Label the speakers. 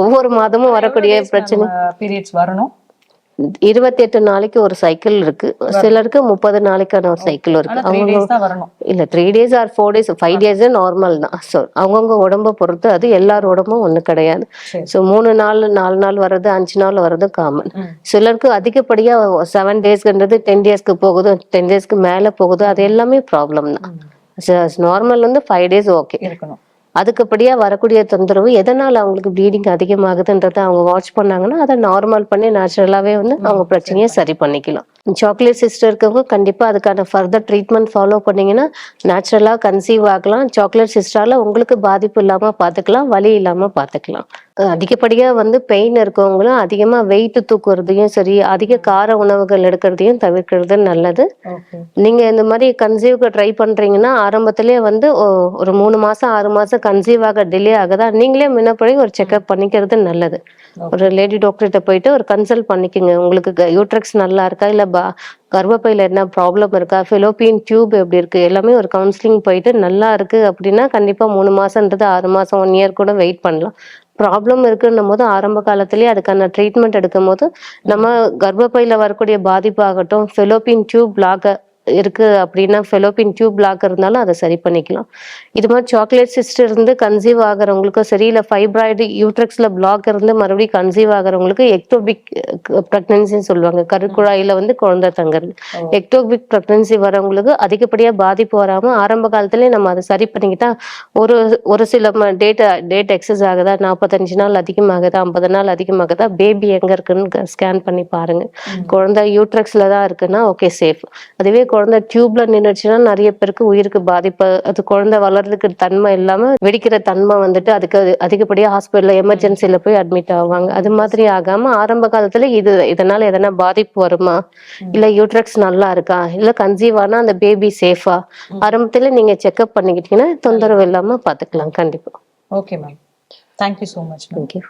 Speaker 1: ஒவ்வொரு மாதமும் வரக்கூடிய பிரச்சனை.
Speaker 2: பீரியட்ஸ் வரணும்
Speaker 1: 28 நாளைக்கு ஒரு சைக்கிள் இருக்கு, சிலருக்கு 30 நாளைக்கான ஒரு சைக்கிள் இருக்கு. அவங்க இல்ல 3 days or 4 days 5 days normal தான். ஸோ அவங்கவுங்க உடம்ப பொறுத்து, அது எல்லார் உடம்பும் ஒண்ணு கிடையாது. ஸோ 3 நாள் 4 நாள் வர்றது 5 நாள் வர்றது காமன். சிலருக்கு அதிகப்படியா 7 daysன்றது 10 daysக்கு போகுது, 10 daysக்கு மேல போகுது, அது எல்லாமே ப்ராப்ளம் தான். நார்மல் வந்து 5 days ஓகே இருக்கணும். அதுக்குப்படியா வரக்கூடிய தொந்தரவு எதனால அவங்களுக்கு ப்ளீடிங் அதிகமாகுதுன்றத அவங்க வாட்ச் பண்ணாங்கன்னா அதை நார்மல் பண்ணி நேச்சுரலாவே வந்து அவங்க பிரச்சனையை சரி பண்ணிக்கலாம். சாக்லேட் சிஸ்டர் இருக்கவங்க கண்டிப்பா அதுக்கான ஃபர்தர் ட்ரீட்மெண்ட் ஃபாலோ பண்ணீங்கன்னா நேச்சுரலா கன்சீவ் ஆகலாம். சாக்லேட் சிஸ்டரால உங்களுக்கு பாதிப்பு இல்லாம பாத்துக்கலாம், வலி இல்லாம பாத்துக்கலாம். அதிகப்படியா வந்து பெயின் இருக்கவங்களும் அதிகமா வெயிட் தூக்குறதையும் சரி, அதிக கார உணவுகள் எடுக்கிறதையும் தவிர்க்கிறது நல்லது. நீங்க இந்த மாதிரி கன்சீவ்க்கு ட்ரை பண்றீங்கன்னா ஆரம்பத்திலேயே வந்து ஒரு 3 மாசம் 6 மாசம் கன்சீவ் ஆக டிலே ஆகுதா, நீங்களே முன்னப்படி ஒரு செக்அப் பண்ணிக்கிறது நல்லது. ஒரு லேடி டாக்டர்கிட்ட போயிட்டு ஒரு கன்சல்ட் பண்ணிக்கோங்க. உங்களுக்கு யூட்ரக்ஸ் நல்லா இருக்கா, இல்ல கர்ப்பப்பையில என்ன ப்ராப்ளம் இருக்கா, ஃபெலோப்பியன் டியூப் எப்படி இருக்கு, எல்லாமே ஒரு கவுன்சிலிங் போயிட்டு நல்லா இருக்கு அப்படின்னா கண்டிப்பா 3 மாசம்ன்றது 6 மாசம் 1 year கூட வெயிட் பண்ணலாம். ப்ராப்ளம் இருக்குன்னும் போது ஆரம்ப காலத்திலேயே அதுக்கான ட்ரீட்மெண்ட் எடுக்கும் போது நம்ம கர்ப்பப்பையில வரக்கூடிய பாதிப்பு ஆகட்டும், ஃபெலோப்பியன் டியூப் பிளாக் இருக்கு அப்படின்னா, ஃபெலோப்பியன் டியூப் பிளாக் இருந்தாலும் அதை சரி பண்ணிக்கலாம். இது மாதிரி சாக்லேட் சிஸ்டர் இருந்து கன்சீவ் ஆகிறவங்களுக்கும் சரி, இல்லை ஃபைப்ராய்டு யூட்ரக்ஸ்ல பிளாக் இருந்து மறுபடியும் கன்சீவ் ஆகிறவங்களுக்கு எக்டோபிக் பிரெக்னன்சின்னு சொல்லுவாங்க. கருக்குழாயில வந்து குழந்தை தங்குறது. எக்டோபிக் பிரெக்னன்சி வரவங்களுக்கு அதிகப்படியா பாதிப்பு வராம ஆரம்ப காலத்திலேயே நம்ம அதை சரி பண்ணிக்கிட்டா ஒரு ஒரு சில டேட் எக்ஸஸ் ஆகுதா, 45 நாள் அதிகமாகுதா, 50 நாள் அதிகமாகுதா, பேபி எங்க இருக்குன்னு ஸ்கேன் பண்ணி பாருங்க. குழந்தை யூட்ரக்ஸ்ல தான் இருக்குன்னா ஓகே சேஃப். அதுவே குழந்தை டியூப்ல நின்றுச்சுன்னா நிறைய பேருக்கு உயிருக்கு பாதிப்பு. அது குழந்தை வளர்றதுக்கு தன்மை இல்லாம வெடிக்கிற தன்மை வந்துட்டு அதுக்கு அதிகப்படியா ஹாஸ்பிட்டல்ல எமர்ஜென்சில போய் அட்மிட் ஆவாங்க. அது மாதிரி ஆகாம ஆரம்ப காலத்துல இதனால எதனா பாதிப்பு வருமா, இல்ல யூட்ரக்ஸ் நல்லா இருக்கா, இல்ல கன்சீவ் ஆனா அந்த பேபி சேஃபா, ஆரம்பத்துல நீங்க செக்அப் பண்ணிக்கிட்டீங்கன்னா தொந்தரவு இல்லாம பாத்துக்கலாம். கண்டிப்பா.
Speaker 2: Okay ma'am, thank you so much.
Speaker 1: Thank you.